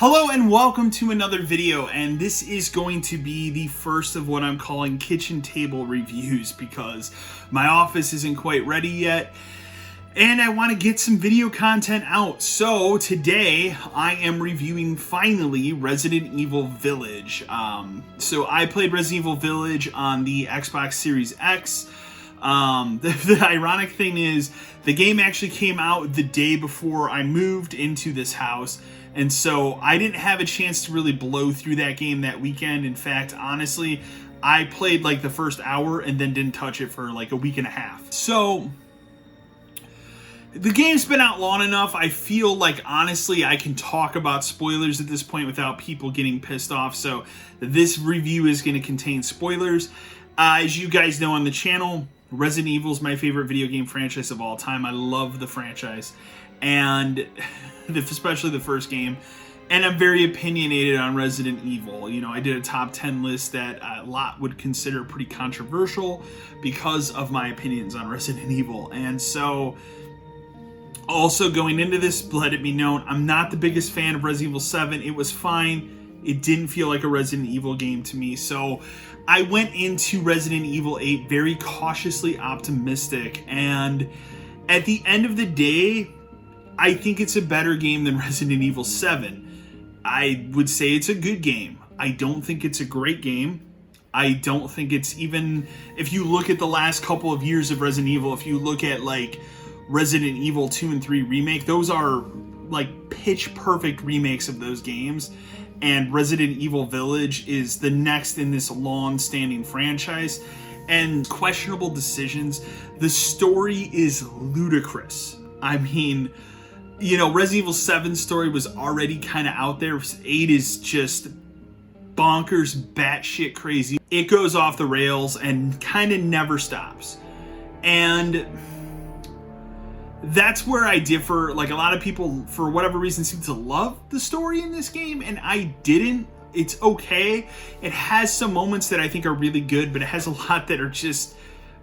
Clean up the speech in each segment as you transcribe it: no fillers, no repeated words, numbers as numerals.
Hello and welcome to another video, and this is going to be the first of what I'm calling kitchen table reviews because my office isn't quite ready yet and I want to get some video content out. So today I am reviewing finally Resident Evil Village. So I played Resident Evil Village on the Xbox Series X. The ironic thing is the game actually came out the day before I moved into this house. And so I didn't have a chance to really blow through that game that weekend. In fact, honestly, I played like the first hour and then didn't touch it for like a week and a half. So the game's been out long enough. I feel like, honestly, I can talk about spoilers at this point without people getting pissed off. So this review is going to contain spoilers. As you guys know on the channel, Resident Evil is my favorite video game franchise of all time. I love the franchise. And especially the first game, and I'm very opinionated on Resident Evil. You know, I did a top 10 list that a lot would consider pretty controversial because of my opinions on Resident Evil. And so, also going into this, let it be known, I'm not the biggest fan of Resident Evil 7. It was fine. It didn't feel like a Resident Evil game to me. So I went into Resident Evil 8 very cautiously optimistic, and at the end of the day, I think it's a better game than Resident Evil 7. I would say it's a good game. I don't think it's a great game. I don't think it's even, if you look at the last couple of years of Resident Evil, if you look at like Resident Evil 2 and 3 Remake, those are like pitch perfect remakes of those games. And Resident Evil Village is the next in this long-standing franchise. And questionable decisions. The story is ludicrous. I mean, you know, Resident Evil 7's story was already kind of out there. 8 is just bonkers, batshit crazy. It goes off the rails and kind of never stops. And that's where I differ. Like, a lot of people, for whatever reason, seem to love the story in this game, and I didn't. It's okay. It has some moments that I think are really good, but it has a lot that are just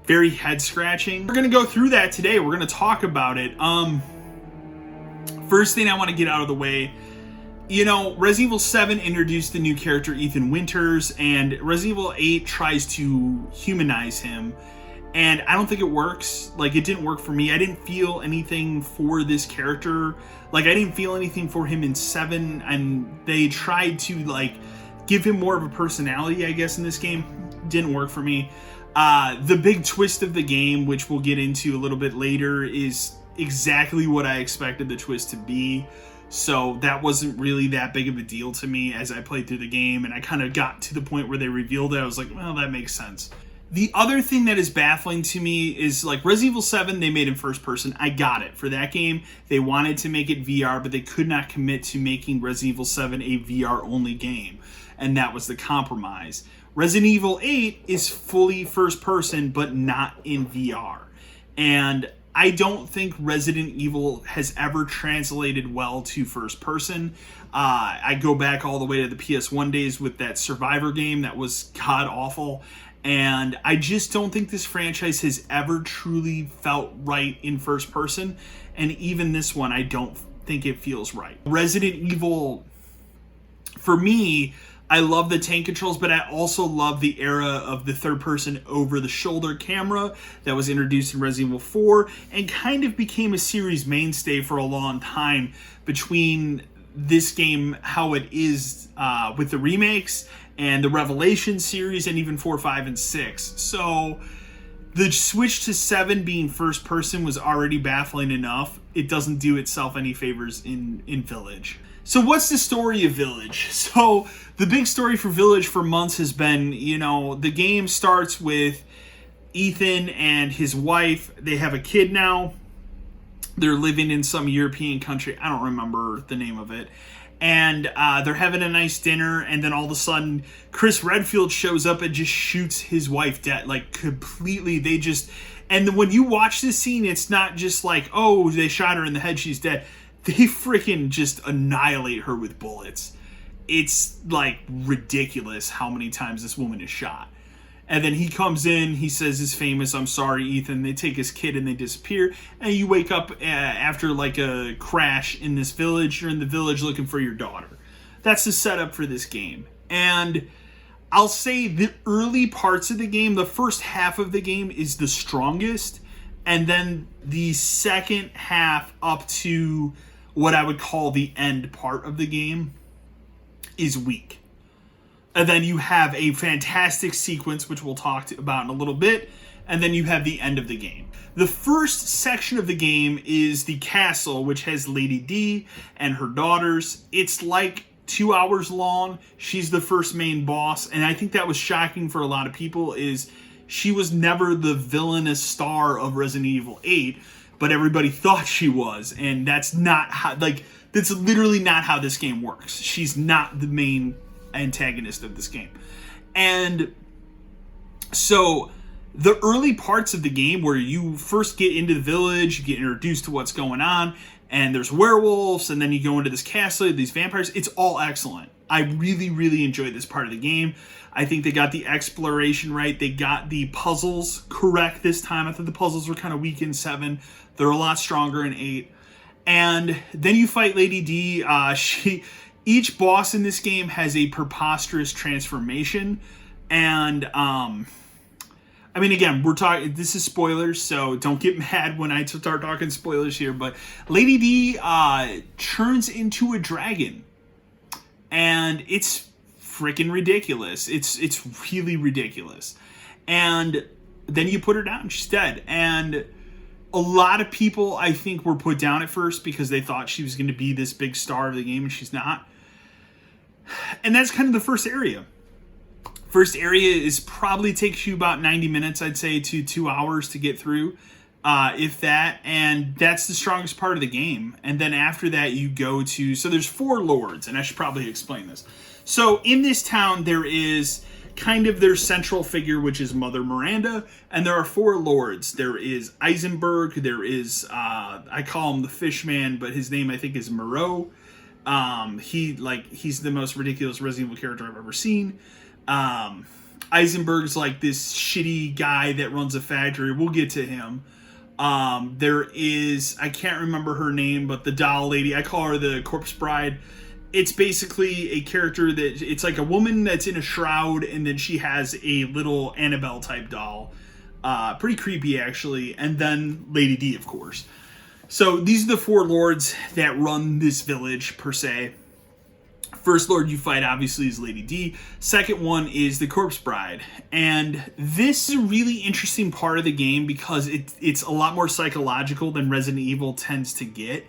very head-scratching. We're going to go through that today. We're going to talk about it. First thing I want to get out of the way, you know, Resident Evil 7 introduced the new character Ethan Winters, and Resident Evil 8 tries to humanize him, and I don't think it works. Like, it didn't work for me. I didn't feel anything for this character. Like, I didn't feel anything for him in 7, and they tried to, like, give him more of a personality, I guess, in this game. Didn't work for me. The big twist of the game, which we'll get into a little bit later, is exactly what I expected the twist to be. So that wasn't really that big of a deal to me as I played through the game, and I kind of got to the point where they revealed it. I was like, well, that makes sense. The other thing that is baffling to me is, like, Resident Evil 7, they made in first person. I got it. For that game, they wanted to make it VR, but they could not commit to making Resident Evil 7 a VR-only game, and that was the compromise. Resident Evil 8 is fully first person, but not in VR. And I don't think Resident Evil has ever translated well to first person. I go back all the way to the PS1 days with that Survivor game that was god-awful. And I just don't think this franchise has ever truly felt right in first person. And even this one, I don't think it feels right. Resident Evil, for me, I love the tank controls, but I also love the era of the third-person over-the-shoulder camera that was introduced in Resident Evil 4 and kind of became a series mainstay for a long time between this game, how it is with the remakes, and the Revelation series, and even 4, 5, and 6. So the switch to 7 being first-person was already baffling enough. It doesn't do itself any favors in Village. So what's the story of Village? So the big story for Village for months has been, you know, the game starts with Ethan and his wife. They have a kid now. They're living in some European country. I don't remember the name of it. And they're having a nice dinner, and then all of a sudden Chris Redfield shows up and just shoots his wife dead. Like, completely, they just... And when you watch this scene, it's not just like, oh, they shot her in the head, she's dead. They freaking just annihilate her with bullets. It's, like, ridiculous how many times this woman is shot. And then he comes in, he says his famous, "I'm sorry, Ethan." They take his kid and they disappear. And you wake up after like a crash in this village. You're in the village looking for your daughter. That's the setup for this game. And I'll say the early parts of the game, the first half of the game is the strongest, and then the second half up to what I would call the end part of the game is weak. And then you have a fantastic sequence, which we'll talk about in a little bit, and then you have the end of the game. The first section of the game is the castle, which has Lady D and her daughters. It's like 2 hours long. She's the first main boss, and I think that was shocking for a lot of people, is she was never the villainous star of Resident Evil 8, but everybody thought she was, and that's not how, like, that's literally not how this game works. She's not the main antagonist of this game. And so the early parts of the game where you first get into the village, you get introduced to what's going on, and there's werewolves, and then you go into this castle, these vampires, it's all excellent. I really, really enjoyed this part of the game. I think they got the exploration right. They got the puzzles correct this time. I thought the puzzles were kind of weak in 7. They're a lot stronger in 8. And then you fight Lady D. Each boss in this game has a preposterous transformation. And, I mean, again, we're talking, this is spoilers, so don't get mad when I start talking spoilers here, but Lady D turns into a dragon, and it's freaking ridiculous. It's really ridiculous. And then you put her down, she's dead. And a lot of people, I think, were put down at first because they thought she was going to be this big star of the game, and she's not. And that's kind of the first area. First area is probably takes you about 90 minutes, I'd say, to 2 hours to get through, if that. And that's the strongest part of the game. And then after that, you go to... So there's 4 lords, and I should probably explain this. So in this town, there is kind of their central figure, which is Mother Miranda, and there are 4 lords. There is Eisenberg, there is... I call him the Fishman, but his name, I think, is Moreau. He's the most ridiculous Resident Evil character I've ever seen. Eisenberg's like this shitty guy that runs a factory. We'll get to him. There is, I can't remember her name, but the doll lady, I call her the Corpse Bride. It's basically a character that, it's like a woman that's in a shroud, and then she has a little Annabelle type doll. Pretty creepy, actually. And then Lady D, of course. So these are the 4 lords that run this village, per se. First lord you fight, obviously, is Lady D. Second one is the Corpse Bride. And this is a really interesting part of the game because it's a lot more psychological than Resident Evil tends to get.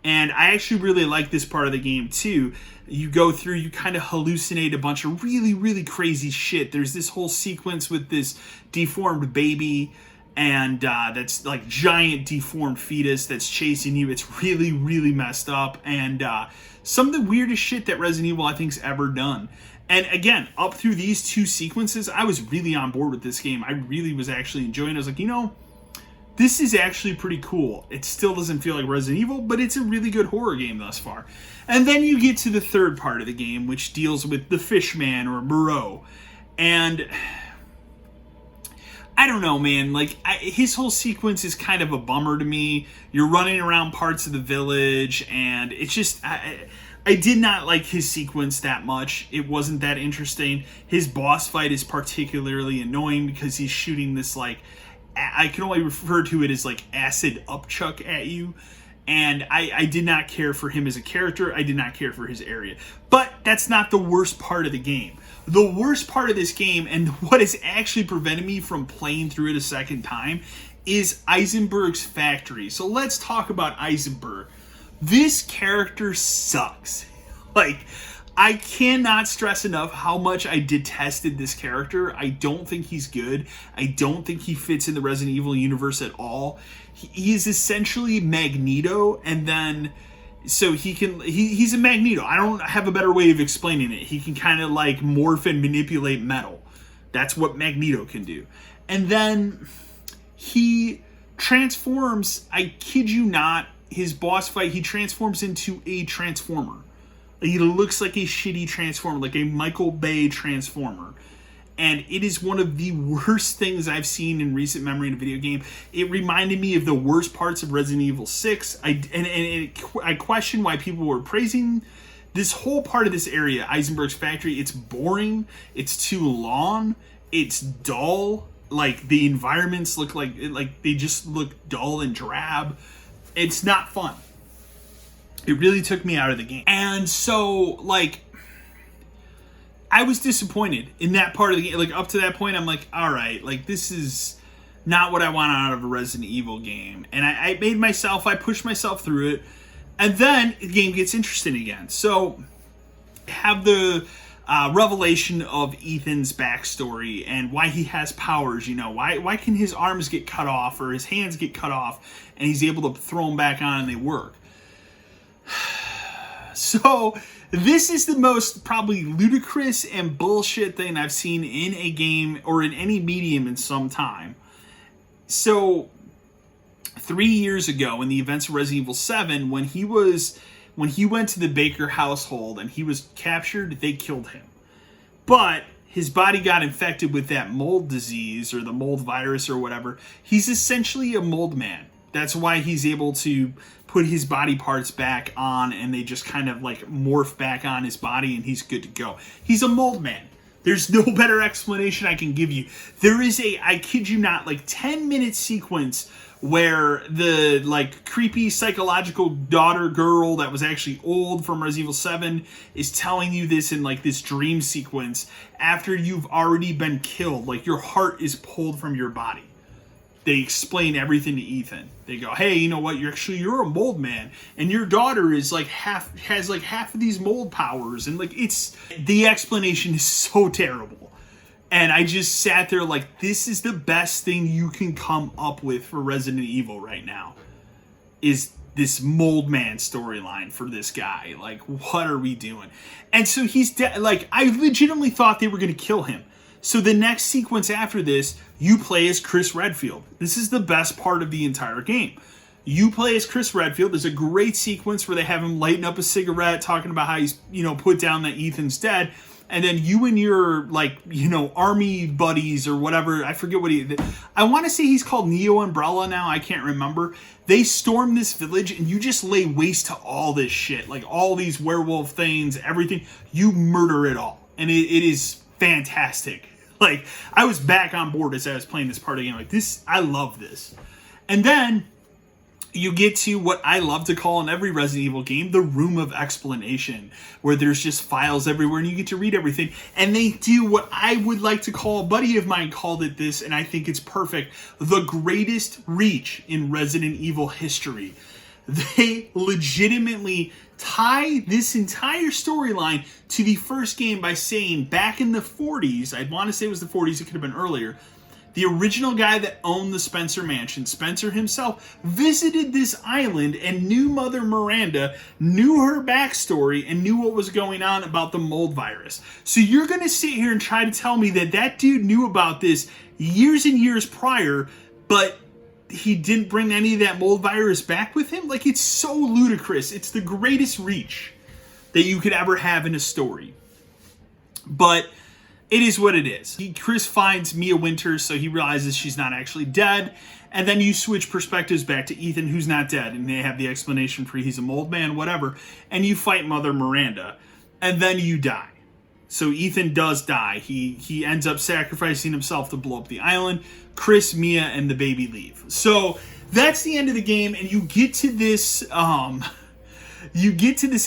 And I actually really like this part of the game, too. You go through, you kind of hallucinate a bunch of really, really crazy shit. There's this whole sequence with this deformed baby, and that's like giant deformed fetus that's chasing you. It's really, really messed up. And some of the weirdest shit that Resident Evil, I think, has ever done. And again, up through these 2 sequences, I was really on board with this game. I really was actually enjoying it. I was like, you know, this is actually pretty cool. It still doesn't feel like Resident Evil, but it's a really good horror game thus far. And then you get to the third part of the game, which deals with the Fishman, or Moreau. And I don't know, man. Like, his whole sequence is kind of a bummer to me. You're running around parts of the village, and it's just... I did not like his sequence that much. It wasn't that interesting. His boss fight is particularly annoying because he's shooting this, like... I can only refer to it as, like, acid upchuck at you. And I did not care for him as a character. I did not care for his area. But that's not the worst part of the game. The worst part of this game, and what has actually prevented me from playing through it a second time, is Eisenberg's factory. So let's talk about Eisenberg. This character sucks. Like, I cannot stress enough how much I detested this character. I don't think he's good. I don't think he fits in the Resident Evil universe at all. He is essentially Magneto, and then... So he's a Magneto. I don't have a better way of explaining it. He can kind of like morph and manipulate metal. That's what Magneto can do. And then he transforms, I kid you not, his boss fight, he transforms into a Transformer. He looks like a shitty Transformer, like a Michael Bay Transformer. And it is one of the worst things I've seen in recent memory in a video game. It reminded me of the worst parts of Resident Evil 6. I question why people were praising this whole part of this area, Eisenberg's factory, it's boring, it's too long, it's dull. Like, the environments look like they just look dull and drab. It's not fun. It really took me out of the game. And so, like, I was disappointed in that part of the game. Like, up to that point, I'm like, all right, like, this is not what I want out of a Resident Evil game. And I pushed myself through it. And then the game gets interesting again. So, have the revelation of Ethan's backstory and why he has powers. You know, why can his arms get cut off or his hands get cut off and he's able to throw them back on and they work. So this is the most probably ludicrous and bullshit thing I've seen in a game or in any medium in some time. So 3 years ago, in the events of Resident Evil 7, when he went to the Baker household and he was captured, they killed him. But his body got infected with that mold disease or the mold virus or whatever. He's essentially a mold man. That's why he's able to put his body parts back on and they just kind of like morph back on his body and he's good to go. He's a mold man. There's no better explanation I can give you. There is I kid you not, like 10-minute sequence where the like creepy psychological daughter girl that was actually old from Resident Evil 7 is telling you this in like this dream sequence after you've already been killed. Like your heart is pulled from your body. They explain everything to Ethan. They go, hey, you know what? You're a mold man, and your daughter is has half of these mold powers, and like the explanation is so terrible. And I just sat there like, this is the best thing you can come up with for Resident Evil right now, is this mold man storyline for this guy. Like, what are we doing? And so he's like, I legitimately thought they were going to kill him. So the next sequence after this, you play as Chris Redfield. This is the best part of the entire game. You play as Chris Redfield. There's a great sequence where they have him lighting up a cigarette, talking about how he's, put down that Ethan's dead. And then you and your, army buddies or whatever, I forget what I want to say he's called Neo Umbrella now, I can't remember. They storm this village and you just lay waste to all this shit. Like all these werewolf things, everything. You murder it all. And it is fantastic. Like, I was back on board as I was playing this part of the game. Like, I love this. And then you get to what I love to call in every Resident Evil game, the room of explanation, where there's just files everywhere and you get to read everything. And they do what I would like to call, a buddy of mine called it this, and I think it's perfect, the greatest reach in Resident Evil history. They legitimately tie this entire storyline to the first game by saying back in the 40s, I'd want to say it was the 40s, it could have been earlier, the original guy that owned the Spencer Mansion, Spencer himself, visited this island and knew Mother Miranda, knew her backstory, and knew what was going on about the mold virus. So you're going to sit here and try to tell me that dude knew about this years and years prior, but he didn't bring any of that mold virus back with him? Like, it's so ludicrous. It's the greatest reach that you could ever have in a story. But it is what it is. Chris finds Mia Winters, so he realizes she's not actually dead. And then you switch perspectives back to Ethan, who's not dead. And they have the explanation for he's a mold man, whatever. And you fight Mother Miranda. And then you die. So Ethan does die. He ends up sacrificing himself to blow up the island. Chris, Mia, and the baby leave. So that's the end of the game, and you get to this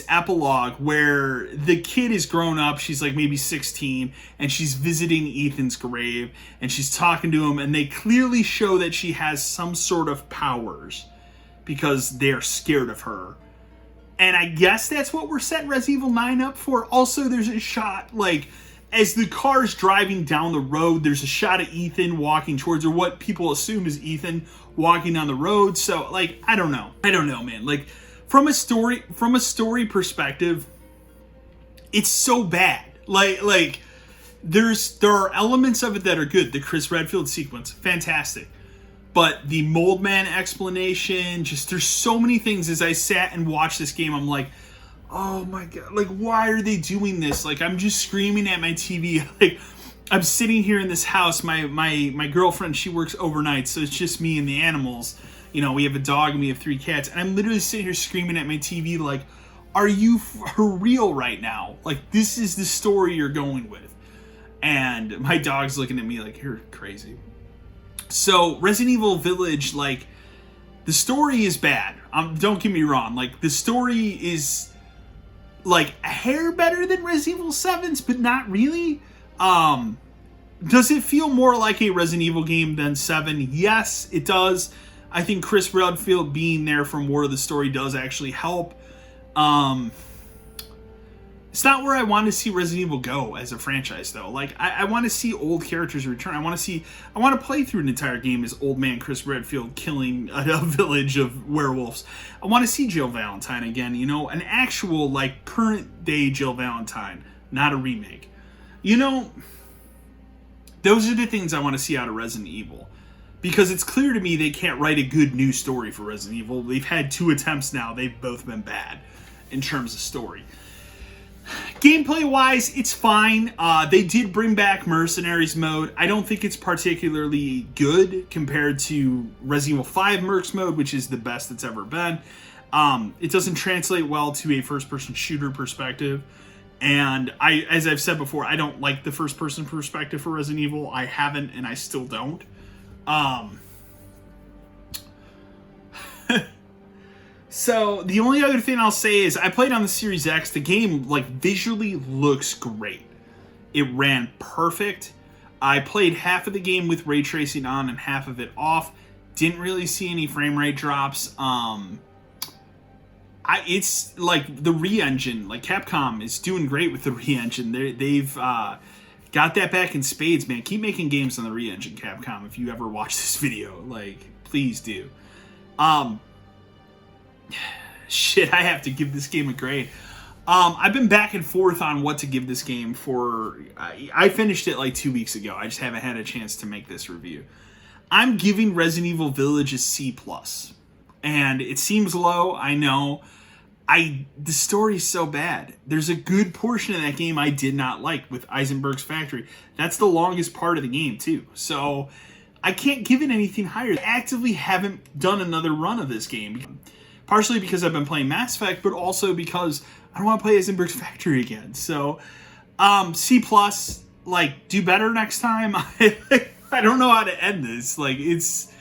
epilogue where the kid is grown up. She's like maybe 16, and she's visiting Ethan's grave, and she's talking to him, and they clearly show that she has some sort of powers because they're scared of her. And I guess that's what we're setting Resident Evil 9 up for. Also, there's a shot, like, as the car's driving down the road, there's a shot of Ethan walking towards, or what people assume is Ethan walking down the road. So, like, I don't know, man. Like, from a story perspective, it's so bad. Like there are elements of it that are good. The Chris Redfield sequence, fantastic. But the mold man explanation, just there's so many things. As I sat and watched this game, I'm like, oh my God, like, why are they doing this? Like, I'm just screaming at my TV. Like, I'm sitting here in this house. My girlfriend, she works overnight, so it's just me and the animals. We have a dog and we have 3 cats. And I'm literally sitting here screaming at my TV like, are you for real right now? Like, this is the story you're going with. And my dog's looking at me like, you're crazy. So, Resident Evil Village, like, the story is bad. Don't get me wrong. Like, the story is, like, a hair better than Resident Evil 7's, but not really. Does it feel more like a Resident Evil game than 7? Yes, it does. I think Chris Redfield being there for more of the story does actually help. It's not where I want to see Resident Evil go as a franchise, though. Like, I want to see old characters return. I want to play through an entire game as old man Chris Redfield killing a village of werewolves. I want to see Jill Valentine again, you know, an actual, like, current day Jill Valentine, not a remake. You know, those are the things I want to see out of Resident Evil. Because it's clear to me they can't write a good new story for Resident Evil. They've had 2 attempts now. They've both been bad in terms of story. Gameplay-wise, it's fine. They did bring back Mercenaries mode. I don't think it's particularly good compared to Resident Evil 5 Mercs mode, which is the best it's ever been. It doesn't translate well to a first-person shooter perspective. And as I've said before, I don't like the first-person perspective for Resident Evil. I haven't, and I still don't. So the only other thing I'll say is I played on the Series X. The game, like, visually looks great. It ran perfect. I played half of the game with ray tracing on and half of it off. Didn't really see any frame rate drops. It's like the re-engine, like Capcom is doing great with the re-engine. They've got that back in spades, man. Keep making games on the re-engine, Capcom. If you ever watch this video, like, please do. Shit, I have to give this game a grade. I've been back and forth on what to give this game for. I finished it like 2 weeks ago. I just haven't had a chance to make this review. I'm giving Resident Evil Village a C+. And it seems low, I know. The story's so bad. There's a good portion of that game I did not like with Eisenberg's Factory. That's the longest part of the game, too. So I can't give it anything higher. I actively haven't done another run of this game. Partially because I've been playing Mass Effect, but also because I don't want to play Eisenberg's Factory again. So, C+, like, do better next time. I don't know how to end this. Like, it's...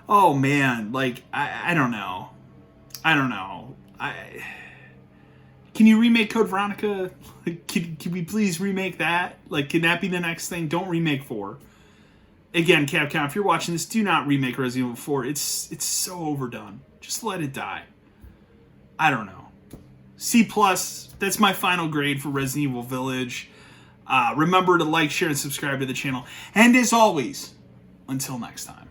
Oh, man. Like, I don't know. I don't know. Can you remake Code Veronica? Can we please remake that? Like, can that be the next thing? Don't remake 4. Again, Capcom, if you're watching this, do not remake Resident Evil 4. It's so overdone. Just let it die. I don't know. C+, that's my final grade for Resident Evil Village. Remember to like, share, and subscribe to the channel. And as always, until next time.